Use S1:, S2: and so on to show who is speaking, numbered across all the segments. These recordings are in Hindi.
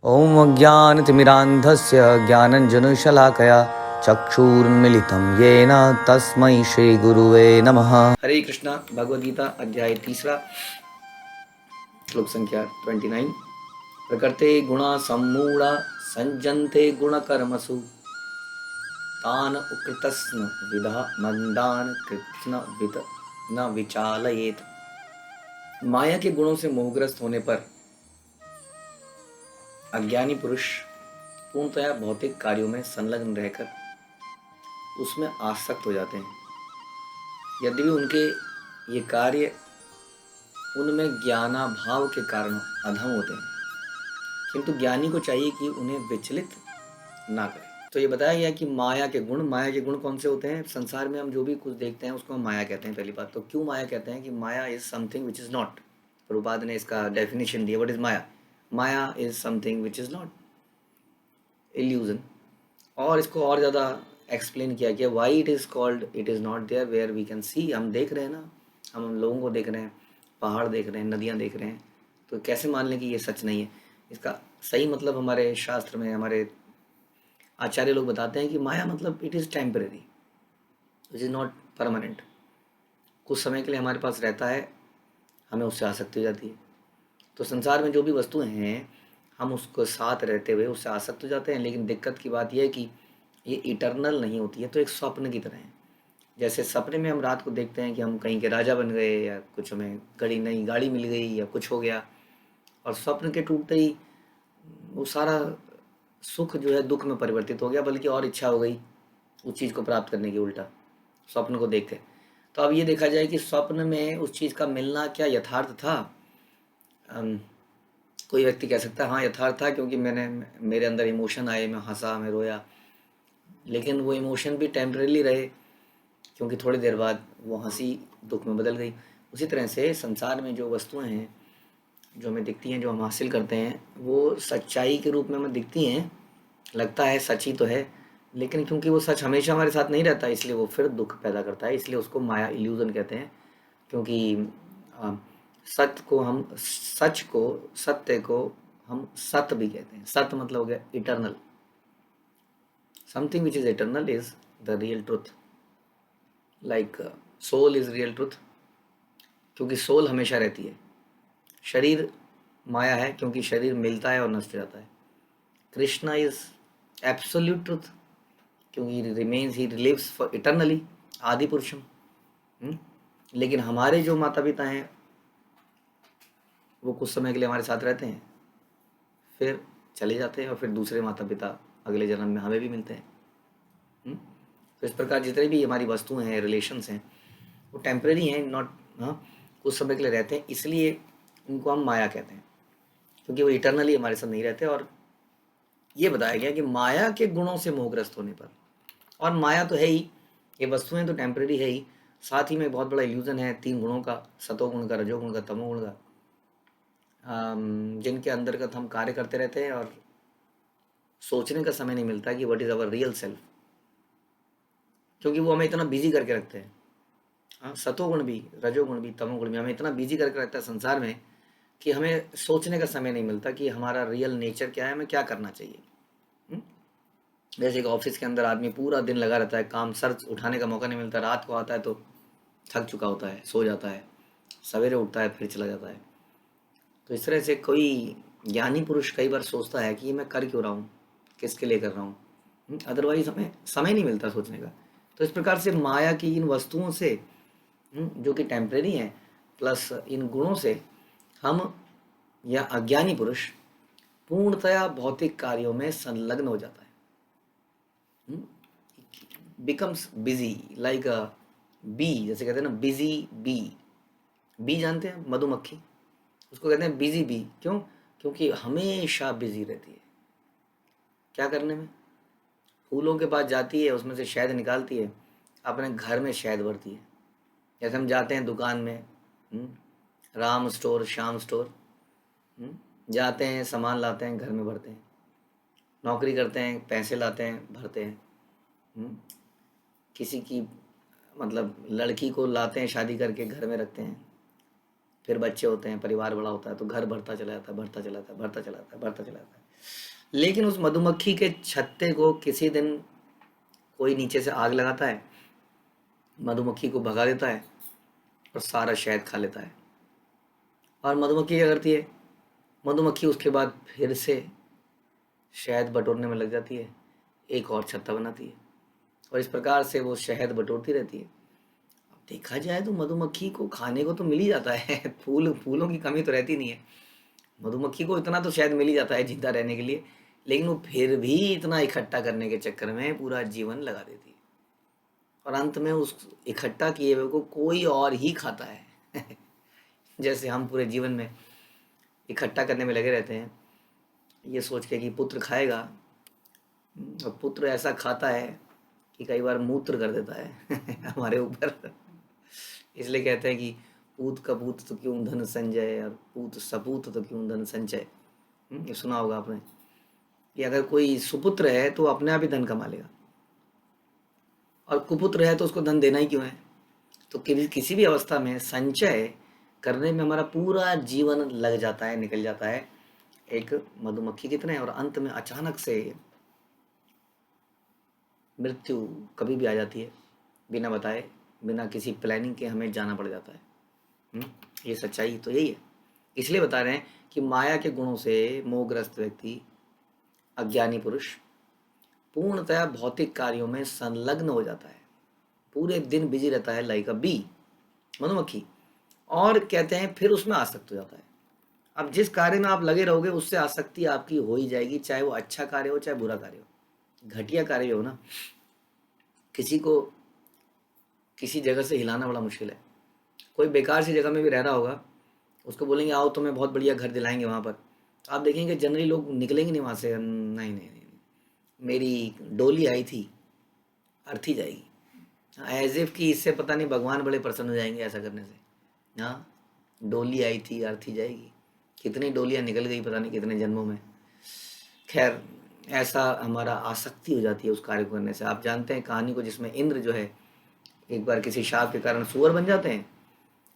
S1: ॐ अज्ञानतिमिरान्धस्य ज्ञानञ्जनशलाकया चक्षुरुन्मिलितं येन तस्मै श्रीगुरुवे नमः। हरे कृष्णा। भगवद गीता अध्याय 3 श्लोक संख्या 29। प्रकृते गुणा सम्मूढ़ा संजन्ते गुणकर्मसु तान उकृतस्न विधा मंदान कृत्स्न विद न विचालयेत। माया के गुणों से मोहग्रस्त होने पर अज्ञानी पुरुष पूर्णतया भौतिक कार्यों में संलग्न रहकर उसमें आसक्त हो जाते हैं। यद्यपि उनके ये कार्य उनमें ज्ञानाभाव के कारण अधम होते हैं, किंतु ज्ञानी को चाहिए कि उन्हें विचलित ना करें। तो ये बताया गया कि माया के गुण कौन से होते हैं। संसार में हम जो भी कुछ देखते हैं उसको हम माया कहते हैं। पहली बात तो क्यों माया कहते हैं कि maya is something which is not. Prabhupada ने इसका डेफिनेशन दिया, what is maya. Maya is something which is not, illusion. और इसको और ज़्यादा एक्सप्लेन किया गया, why it is called it is not there where we can see. हम देख रहे हैं ना, हम लोगों को देख रहे हैं, पहाड़ देख रहे हैं, नदियाँ देख रहे हैं, तो कैसे मान लें कि ये सच नहीं है। इसका सही मतलब हमारे शास्त्र में हमारे आचार्य लोग बताते हैं कि माया मतलब it is temporary, which is not permanent. कुछ समय के लिए हमारे पास रहता है, हमें उससे आसक्ति हो जाती है। तो संसार में जो भी वस्तुएं हैं हम उसको साथ रहते हुए उससे आसक्त हो जाते हैं। लेकिन दिक्कत की बात यह है कि ये इटर्नल नहीं होती है, तो एक स्वप्न की तरह है। जैसे सपने में हम रात को देखते हैं कि हम कहीं के राजा बन गए, या कुछ हमें नई गाड़ी मिल गई, या कुछ हो गया, और स्वप्न के टूटते ही वो सारा सुख जो है दुख में परिवर्तित हो गया, बल्कि और इच्छा हो गई उस चीज़ को प्राप्त करने की, उल्टा स्वप्न को देख के। तो अब ये देखा जाए कि स्वप्न में उस चीज़ का मिलना क्या यथार्थ था। कोई व्यक्ति कह सकता है हाँ यथार्थ था, क्योंकि मेरे अंदर इमोशन आए, मैं हंसा, मैं रोया, लेकिन वो इमोशन भी टेम्परेली रहे, क्योंकि थोड़ी देर बाद वो हंसी दुख में बदल गई। उसी तरह से संसार में जो वस्तुएं हैं जो हमें दिखती हैं, जो हम हासिल करते हैं, वो सच्चाई के रूप में हमें दिखती हैं, लगता है सच ही तो है, लेकिन क्योंकि वो सच हमेशा हमारे साथ नहीं रहता, इसलिए वो फिर दुख पैदा करता है। इसलिए उसको माया, इल्यूजन कहते हैं। क्योंकि अ, सत्य को हम सत भी कहते हैं। सत मतलब हो गया eternal. Something which is eternal is the real truth. Like soul is real truth, क्योंकि सोल हमेशा रहती है। शरीर माया है, क्योंकि शरीर मिलता है और नष्ट हो जाता है। कृष्णा इज एब्सोल्यूट ट्रुथ, क्योंकि remains, he lives for eternally, आदि पुरुषम। लेकिन हमारे जो माता पिता हैं वो कुछ समय के लिए हमारे साथ रहते हैं, फिर चले जाते हैं, और फिर दूसरे माता पिता अगले जन्म में हमें भी मिलते हैं। तो इस प्रकार जितने भी हमारी वस्तुएं हैं, रिलेशंस हैं, वो टेम्परेरी हैं, नॉट, हाँ, कुछ समय के लिए रहते हैं, इसलिए उनको हम माया कहते हैं, क्योंकि वो इटर्नली हमारे साथ नहीं रहते। और ये बताया गया कि माया के गुणों से मोहग्रस्त होने पर, और माया तो है ही, ये वस्तुएं तो टेम्परेरी है ही, साथ ही में बहुत बड़ा इल्यूजन है 3 गुणों का, सतोगुण का, रजोगुण का, तमोगुण का, जिनके अंतर्गत हम कार्य करते रहते हैं और सोचने का समय नहीं मिलता कि what is our real self, क्योंकि वो हमें इतना बिजी करके रखते हैं। हाँ, सतोगुण भी, रजोगुण भी, तमोगुण भी हमें इतना बिजी करके रखता है संसार में कि हमें सोचने का समय नहीं मिलता कि हमारा रियल नेचर क्या है, हमें क्या करना चाहिए। जैसे कि ऑफिस के अंदर आदमी पूरा दिन लगा रहता है, काम सर उठाने का मौका नहीं मिलता, रात को आता है तो थक चुका होता है, सो जाता है, सवेरे उठता है फिर चला जाता है। तो इस तरह से कोई ज्ञानी पुरुष कई बार सोचता है कि ये मैं कर क्यों रहा हूँ, किसके लिए कर रहा हूँ, अदरवाइज हमें समय नहीं मिलता सोचने का। तो इस प्रकार से माया की इन वस्तुओं से, जो कि टेम्परेरी हैं, प्लस इन गुणों से हम या अज्ञानी पुरुष पूर्णतया भौतिक कार्यों में संलग्न हो जाता है, becomes busy like a bee. जैसे कहते हैं ना बिजी बी, बी जानते हैं, मधुमक्खी, उसको कहते हैं बिजी बी। क्यों? क्योंकि हमेशा बिजी रहती है। क्या करने में? फूलों के पास जाती है, उसमें से शहद निकालती है, अपने घर में शहद भरती है। जैसे हम जाते हैं दुकान में, राम स्टोर, श्याम स्टोर, जाते हैं, सामान लाते हैं, घर में भरते हैं। नौकरी करते हैं, पैसे लाते हैं, भरते हैं। किसी की मतलब लड़की को लाते हैं, शादी करके घर में रखते हैं, फिर बच्चे होते हैं, परिवार बड़ा होता है, तो घर भरता चला जाता है, भरता चला जाता है, भरता चला जाता है, भरता चला जाता है। लेकिन उस मधुमक्खी के छत्ते को किसी दिन कोई नीचे से आग लगाता है, मधुमक्खी को भगा देता है और सारा शहद खा लेता है। और मधुमक्खी क्या करती है? मधुमक्खी उसके बाद फिर से शहद बटोरने में लग जाती है, एक और छत्ता बनाती है और इस प्रकार से वो शहद बटोरती रहती है। अब देखा जाए तो मधुमक्खी को खाने को तो मिल ही जाता है फूलों की कमी तो रहती नहीं है। मधुमक्खी को इतना तो शायद मिल ही जाता है जिंदा रहने के लिए, लेकिन वो फिर भी इतना इकट्ठा करने के चक्कर में पूरा जीवन लगा देती है और अंत में उस इकट्ठा किए हुए को कोई और ही खाता है जैसे हम पूरे जीवन में इकट्ठा करने में लगे रहते हैं ये सोच के कि पुत्र खाएगा, और पुत्र ऐसा खाता है कि कई बार मूत्र कर देता है हमारे ऊपर। इसलिए कहते हैं कि पूत कपूत तो क्यों धन संजय और पूत सपूत तो क्यों धन संचय। ये सुना होगा आपने कि अगर कोई सुपुत्र है तो अपने आप ही धन कमा लेगा और कुपुत्र है तो उसको धन देना ही क्यों है। तो किसी भी अवस्था में संचय करने में हमारा पूरा जीवन लग जाता है, निकल जाता है एक मधुमक्खी की तरह, और अंत में अचानक से मृत्यु कभी भी आ जाती है, बिना बताए, बिना किसी प्लानिंग के हमें जाना पड़ जाता है। ये सच्चाई तो यही है। इसलिए बता रहे हैं कि माया के गुणों से मोहग्रस्त व्यक्ति, अज्ञानी पुरुष पूर्णतया भौतिक कार्यों में संलग्न हो जाता है, पूरे दिन बिजी रहता है लाइक अ बी, मधुमक्खी, और कहते हैं फिर उसमें आसक्त हो जाता है। अब जिस कार्य में आप लगे रहोगे उससे आसक्ति आपकी हो ही जाएगी, चाहे वो अच्छा कार्य हो चाहे बुरा कार्य हो, घटिया कार्य हो ना, किसी को किसी जगह से हिलाना बड़ा मुश्किल है। कोई बेकार सी जगह में भी रह रहा होगा, उसको बोलेंगे आओ तुम्हें बहुत बढ़िया घर दिलाएंगे वहाँ पर, तो आप देखेंगे जनरली लोग निकलेंगे नहीं वहाँ से, नहीं नहीं नहीं, नहीं। मेरी डोली आई थी, अर्थी जाएगी, एज इफ कि इससे पता नहीं भगवान बड़े प्रसन्न हो जाएंगे ऐसा करने से। हाँ, डोली आई थी अर्थी जाएगी, कितनी डोलियाँ निकल गई पता नहीं कितने जन्मों में। खैर, ऐसा हमारा आसक्ति हो जाती है उस कार्य को करने से। आप जानते हैं कहानी को जिसमें इंद्र जो है एक बार किसी शाप के कारण सुअर बन जाते हैं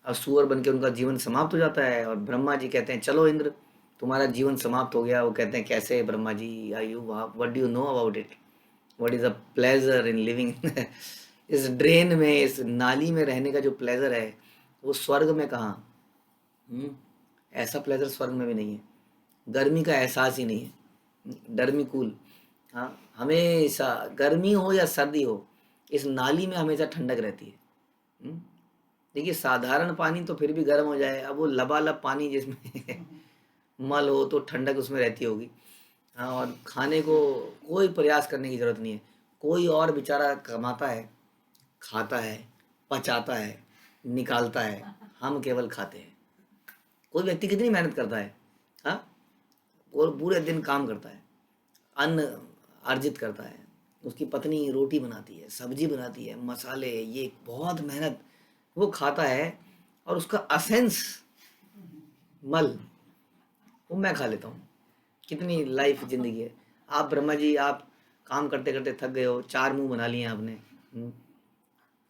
S1: और सुअर बन के उनका जीवन समाप्त हो जाता है और ब्रह्मा जी कहते हैं चलो इंद्र तुम्हारा जीवन समाप्त हो गया। वो कहते हैं कैसे Brahma ji, are you what do you know about it, what is a pleasure in living इस ड्रेन में, इस नाली में रहने का जो प्लेजर है वो स्वर्ग में कहाँ। ऐसा प्लेजर स्वर्ग में भी नहीं है, गर्मी का एहसास ही नहीं है, डर्मी कूल। हाँ, हमेशा गर्मी हो या सर्दी हो इस नाली में हमेशा ठंडक रहती है। हम्म, देखिए साधारण पानी तो फिर भी गर्म हो जाए, अब वो लबालब पानी जिसमें मल हो तो ठंडक उसमें रहती होगी। हाँ, और खाने को कोई प्रयास करने की ज़रूरत नहीं है, कोई और बेचारा कमाता है, खाता है, पचाता है, निकालता है, हम केवल खाते हैं। कोई व्यक्ति कितनी मेहनत करता है, हाँ, और पूरे दिन काम करता है, अन्न अर्जित करता है, उसकी पत्नी रोटी बनाती है, सब्जी बनाती है, मसाले, ये बहुत मेहनत, वो खाता है और उसका असेंस मल वो मैं खा लेता हूँ। कितनी लाइफ जिंदगी है। आप ब्रह्मा जी, आप काम करते करते थक गए हो, चार मुंह बना लिए आपने,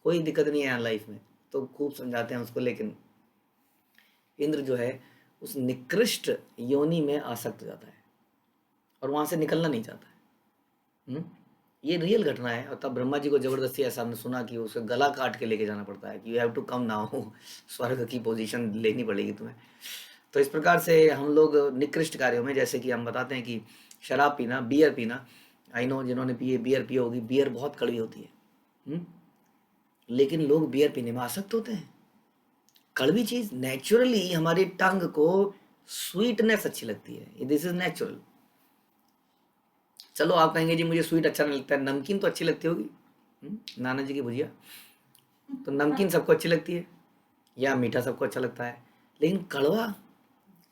S1: कोई दिक्कत नहीं है यहाँ लाइफ में, तो खूब समझाते हैं उसको, लेकिन इंद्र जो है उस निकृष्ट योनि में आसक्त हो जाता है और वहां से निकलना नहीं चाहता है। ये रियल घटना है। और तब ब्रह्मा जी को जबरदस्ती ऐसा हमने सुना कि उसे गला काट के लेके जाना पड़ता है कि you have to come now, स्वर्ग की पोजीशन लेनी पड़ेगी तुम्हें। तो इस प्रकार से हम लोग निकृष्ट कार्यों में, जैसे कि हम बताते हैं कि शराब पीना, बियर पीना, आई नो जिन्होंने पिए बियर पी होगी, बियर बहुत कड़वी होती है, लेकिन लोग बियर पीने में आसक्त होते हैं। कड़वी चीज नेचुरली हमारी टंग को स्वीटनेस अच्छी लगती है, दिस इज नेचुरल। चलो आप कहेंगे जी मुझे स्वीट अच्छा नहीं लगता है, नमकीन तो अच्छी लगती होगी, नाना जी की भुजिया, तो नमकीन सबको अच्छी लगती है या मीठा सबको अच्छा लगता है, लेकिन कड़वा,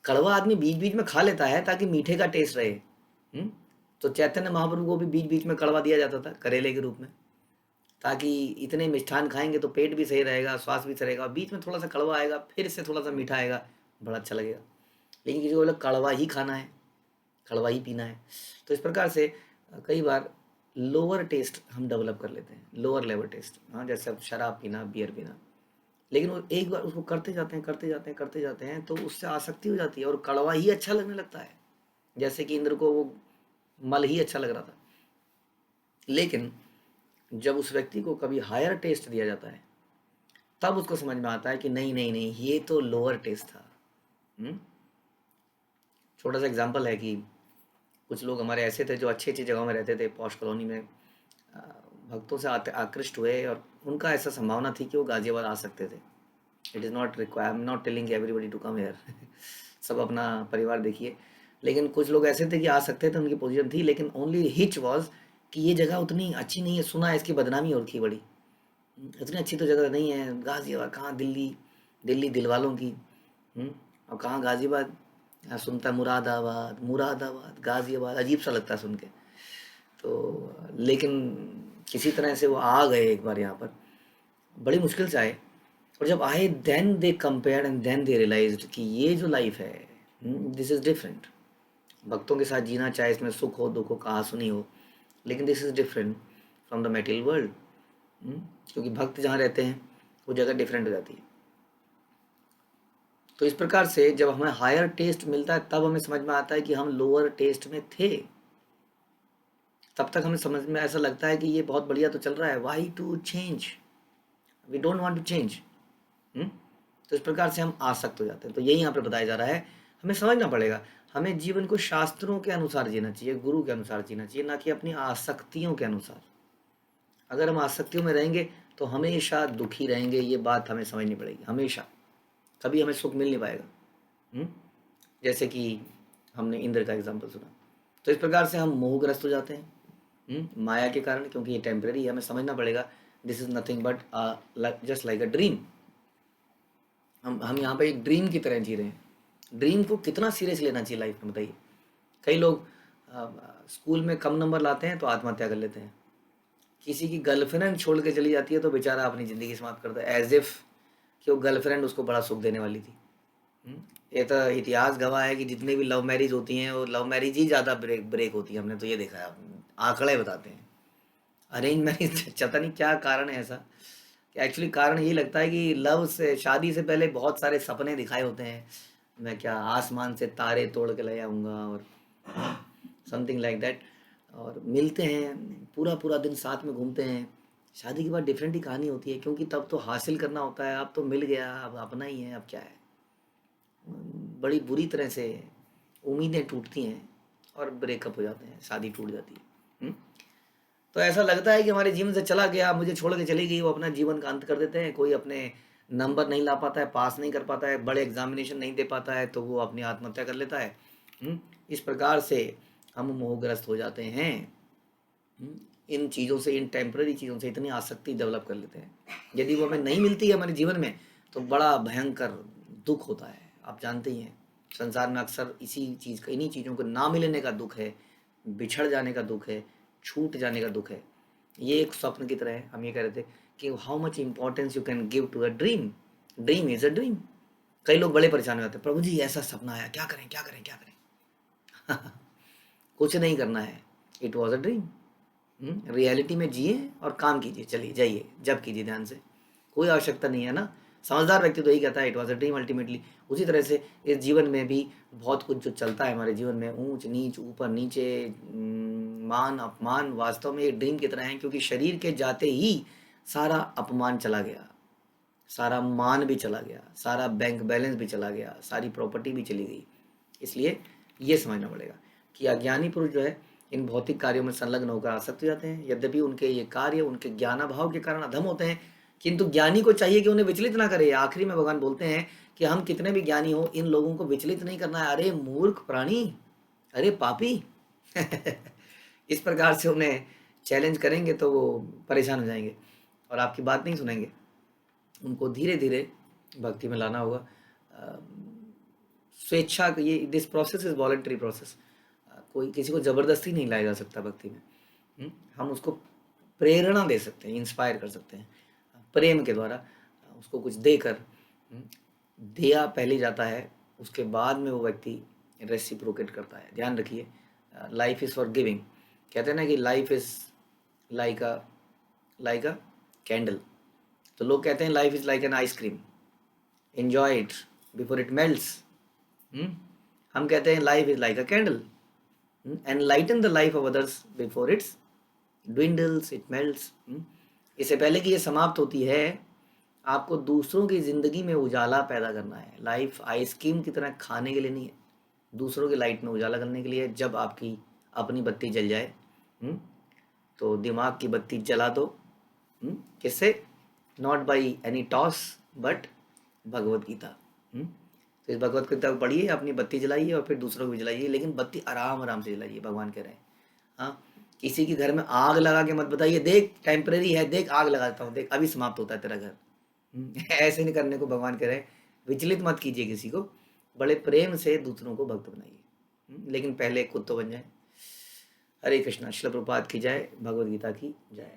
S1: कड़वा आदमी बीच बीच में खा लेता है ताकि मीठे का टेस्ट रहे। तो चैतन्य महाप्रभु को भी बीच बीच में कड़वा दिया जाता था करेले के रूप में, ताकि इतने मिष्ठान खाएंगे तो पेट भी सही रहेगा, स्वास्थ्य भी सही रहेगा, बीच में थोड़ा सा कड़वा आएगा, फिर से थोड़ा सा मीठा आएगा, बड़ा अच्छा लगेगा। लेकिन किसी को बोला कड़वा ही खाना है, कड़वा ही पीना है, तो इस प्रकार से कई बार लोअर टेस्ट हम डेवलप कर लेते हैं, लोअर लेवल टेस्ट। हाँ, जैसे अब शराब पीना, बियर पीना, लेकिन वो एक बार उसको करते जाते हैं करते जाते हैं करते जाते हैं तो उससे आसक्ति हो जाती है और कड़वा ही अच्छा लगने लगता है। जैसे कि इंद्र को वो मल ही अच्छा लग रहा था। लेकिन जब उस व्यक्ति को कभी हायर टेस्ट दिया जाता है, तब उसको समझ में आता है कि नहीं नहीं नहीं, ये तो लोअर टेस्ट था। हम्म? छोटा सा एग्जांपल है कि कुछ लोग हमारे ऐसे थे जो अच्छी अच्छी जगहों में रहते थे, पॉश कॉलोनी में, अ, भक्तों से आकृष्ट हुए और उनका ऐसा संभावना थी कि वो गाजियाबाद आ सकते थे। It is not require, I am not telling everybody to come here सब अपना परिवार देखिए। लेकिन कुछ लोग ऐसे थे कि आ सकते थे, उनकी पोजीशन थी, लेकिन ओनली हिच वाज कि ये जगह उतनी अच्छी नहीं है, सुना है इसकी बदनामी और थी बड़ी। इतनी अच्छी तो जगह नहीं है गाजियाबाद, कहाँ दिल्ली, दिल्ली दिल वालों की। और कहाँ गाजियाबाद, सुनता है मुरादाबाद, मुरादाबाद गाजियाबाद, अजीब सा लगता है सुन के। तो लेकिन किसी तरह से वो आ गए एक बार यहाँ पर, बड़ी मुश्किल से आए। और जब आए then they compare and then they realised कि ये जो लाइफ है, दिस इज़ डिफरेंट। भक्तों के साथ जीना, चाहे इसमें सुख हो दुख हो कहा सुनी हो, लेकिन this is different from the material world. क्योंकि भक्त जहाँ रहते हैं वो जगह डिफरेंट हो जाती है। तो इस प्रकार से जब हमें हायर टेस्ट मिलता है तब हमें समझ में आता है कि हम लोअर टेस्ट में थे। तब तक हमें समझ में ऐसा लगता है कि ये बहुत बढ़िया तो चल रहा है, why to change, we don't want to change. तो इस प्रकार से हम आसक्त हो जाते हैं। तो यही यहाँ पर बताया जा रहा है, हमें समझना पड़ेगा, हमें जीवन को शास्त्रों के अनुसार जीना चाहिए, गुरु के अनुसार जीना चाहिए, ना कि अपनी आसक्तियों के अनुसार। अगर हम आसक्तियों में रहेंगे तो हमेशा दुखी रहेंगे, ये बात हमें समझनी पड़ेगी हमेशा। कभी हमें सुख मिल नहीं पाएगा। हम्म? जैसे कि हमने इंद्र का एग्जाम्पल सुना। तो इस प्रकार से हम मोहग्रस्त हो जाते हैं माया के कारण, क्योंकि ये टेम्परेरी है। हमें समझना पड़ेगा this is nothing but just like a dream. हम यहाँ पे एक ड्रीम की तरह जी रहे हैं। ड्रीम को कितना सीरियस लेना चाहिए लाइफ में, बताइए। कई लोग स्कूल में कम नंबर लाते हैं तो आत्महत्या कर लेते हैं। किसी की गर्लफ्रेंड छोड़ के चली जाती है तो बेचारा अपनी ज़िंदगी समाप्त करता है, एज इफ कि वो गर्लफ्रेंड उसको बड़ा सुख देने वाली थी। ये तो इतिहास गवाह है कि जितनी भी लव मैरिज होती हैं वो लव मैरिज ही ज़्यादा ब्रेक ब्रेक होती है। हमने तो ये देखा है, आंकड़े बताते हैं। अरेंज मैरिज पता नहीं क्या कारण है ऐसा, कि एक्चुअली कारण ये लगता है कि लव से, शादी से पहले बहुत सारे सपने दिखाए होते हैं, मैं क्या आसमान से तारे तोड़ के ले आऊँगा और समथिंग लाइक दैट। और मिलते हैं, पूरा पूरा दिन साथ में घूमते हैं। शादी के बाद डिफरेंट ही कहानी होती है, क्योंकि तब तो हासिल करना होता है, अब तो मिल गया, अब अपना ही है, अब क्या है। बड़ी बुरी तरह से उम्मीदें टूटती हैं और ब्रेकअप हो जाते हैं, शादी टूट जाती है। तो ऐसा लगता है कि हमारे जीवन से चला गया, मुझे छोड़ के चली गई, वो अपना जीवन का अंत कर देते हैं। कोई अपने नंबर नहीं ला पाता है, पास नहीं कर पाता है, बड़े एग्जामिनेशन नहीं दे पाता है, तो वो अपनी आत्महत्या कर लेता है। इस प्रकार से हम मोहग्रस्त हो जाते हैं। इन चीज़ों से, इन टेम्पररी चीज़ों से इतनी आसक्ति डेवलप कर लेते हैं, यदि वो हमें नहीं मिलती है हमारे जीवन में तो बड़ा भयंकर दुख होता है। आप जानते ही हैं, संसार में अक्सर इसी चीज़ का, इन्हीं चीज़ों को ना मिलने का दुख है, बिछड़ जाने का दुख है, छूट जाने का दुख है। ये एक स्वप्न की तरह है। हम ये कह रहे थे कि how much importance you can give to a dream. Dream is a dream. कई लोग बड़े परेशान हो जाते हैं, प्रभु जी ऐसा सपना आया, क्या करें क्या करें क्या करें। कुछ नहीं करना है, it was a dream. Reality में जिए और काम कीजिए, चलिए जाइए, जब कीजिए ध्यान से, कोई आवश्यकता नहीं है ना। समझदार व्यक्ति तो यही कहता है it was a dream ultimately. उसी तरह से इस जीवन में भी बहुत कुछ जो चलता है हमारे जीवन में, ऊंच नीच, ऊपर नीचे, मान अपमान, वास्तव में एक ड्रीम की तरह है। क्योंकि शरीर के जाते ही सारा अपमान चला गया, सारा मान भी चला गया, सारा बैंक बैलेंस भी चला गया, सारी प्रॉपर्टी भी चली गई। इसलिए ये समझना पड़ेगा कि अज्ञानी पुरुष जो है इन भौतिक कार्यों में संलग्न होकर आसक्त हो जाते हैं। यद्यपि उनके ये कार्य उनके ज्ञानाभाव के कारण अधम होते हैं, किंतु ज्ञानी को चाहिए कि उन्हें विचलित ना करे। आखिरी में भगवान बोलते हैं कि हम कितने भी ज्ञानी हो, इन लोगों को विचलित नहीं करना है। अरे मूर्ख प्राणी, अरे पापी। इस प्रकार से उन्हें चैलेंज करेंगे तो वो परेशान हो जाएंगे और आपकी बात नहीं सुनेंगे। उनको धीरे धीरे भक्ति में लाना होगा। स्वेच्छा, ये this process is voluntary process. कोई किसी को ज़बरदस्ती नहीं लाया जा सकता भक्ति में। हम उसको प्रेरणा दे सकते हैं, इंस्पायर कर सकते हैं प्रेम के द्वारा, उसको कुछ देकर। दिया पहले जाता है, उसके बाद में वो व्यक्ति रेसिप्रोकेट करता है। ध्यान रखिए, लाइफ इज़ फॉर गिविंग। कहते हैं ना कि life is like a candle. तो लोग कहते हैं life is like an ice cream, enjoy it before it melts. हम कहते हैं life is like a candle, enlighten the life of others before it's dwindles, it melts। इससे पहले कि ये समाप्त होती है, आपको दूसरों की ज़िंदगी में उजाला पैदा करना है। लाइफ आइसक्रीम की तरह खाने के लिए नहीं है, दूसरों की लाइट में उजाला करने के लिए। जब आपकी अपनी बत्ती जल जाए, तो दिमाग की बत्ती जला दो। किससे? Not by any torch, but Bhagavad Gita. तो इस भगवत गीता को पढ़िए, अपनी बत्ती जलाइए और फिर दूसरों को भी जलाइए, लेकिन बत्ती आराम आराम से जलाइए, भगवान कह रहे हैं। हाँ, किसी के घर में आग लगा के मत बताइए, देख टेम्परेरी है, देख आग लगा देता हूँ, देख अभी समाप्त होता है तेरा घर। ऐसे नहीं करने को भगवान कह रहे हैं। विचलित मत कीजिए किसी को, बड़े प्रेम से दूसरों को भक्त बनाइए, लेकिन पहले खुद तो बन जाए। हरे कृष्णा। श्रील प्रभुपाद की जय, भगवद गीता की जय।